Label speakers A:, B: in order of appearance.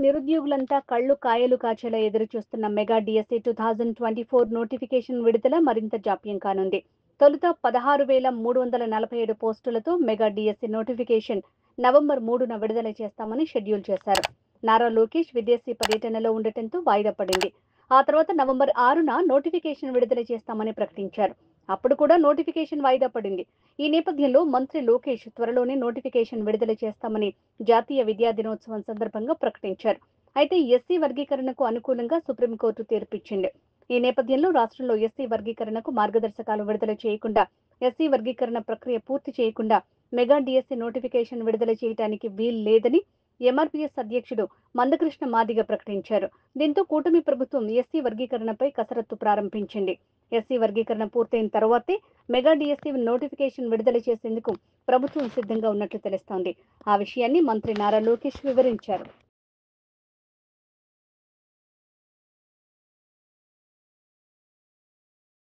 A: నిరుద్యోగులంతా కళ్ళు కాయలు కాచేలా ఎదురుచూస్తున్న మెగా డిఎస్సి 2024 నోటిఫికేషన్ విడుదల మరింత జాప్యం కానుంది. తొలుత 16,347 పోస్టులతో మెగా డిఎస్సి నోటిఫికేషన్ నవంబర్ 3న విడుదల చేస్తామని షెడ్యూల్ చేశారు. నారా లోకేష్ విదేశీ పర్యటనలో ఉండటంతో వాయిదా పడింది. ఆ తర్వాత నవంబర్ 6న నోటిఫికేషన్ విడుదల చేస్తామని ప్రకటించారు. అప్పుడు కూడా నోటిఫికేషన్ వాయిదా పడింది. ఈ నేపథ్యంలో మంత్రి లోకేష్ త్వరలోనే నోటిఫికేషన్ విడుదల చేస్తామని జాతీయ విద్యా దినోత్సవం సందర్భంగా ప్రకటించారు. అయితే ఎస్సీ వర్గీకరణకు అనుకూలంగా సుప్రీంకోర్టు తీర్పిచ్చింది. ఈ నేపథ్యంలో రాష్ట్రంలో ఎస్సీ వర్గీకరణకు మార్గదర్శకాలు విడుదల చేయకుండా, ఎస్సీ వర్గీకరణ ప్రక్రియ పూర్తి చేయకుండా మెగా డిఎస్సీ నోటిఫికేషన్ విడుదల చేయడానికి వీలు లేదని ఎంఆర్పీఎస్ అధ్యక్షుడు మందకృష్ణ మాదిగ ప్రకటించారు. దీంతో కూటమి ప్రభుత్వం ఎస్సీ వర్గీకరణపై కసరత్తు ప్రారంభించింది. ఎస్సీ వర్గీకరణ పూర్తయిన తర్వాతే మెగా డిఎస్సీ నోటిఫికేషన్ విడుదల చేసేందుకు ప్రభుత్వం సిద్ధంగా ఉన్నట్లు తెలుస్తోంది. ఆ విషయాన్ని మంత్రి నారా లోకేష్ వివరించారు.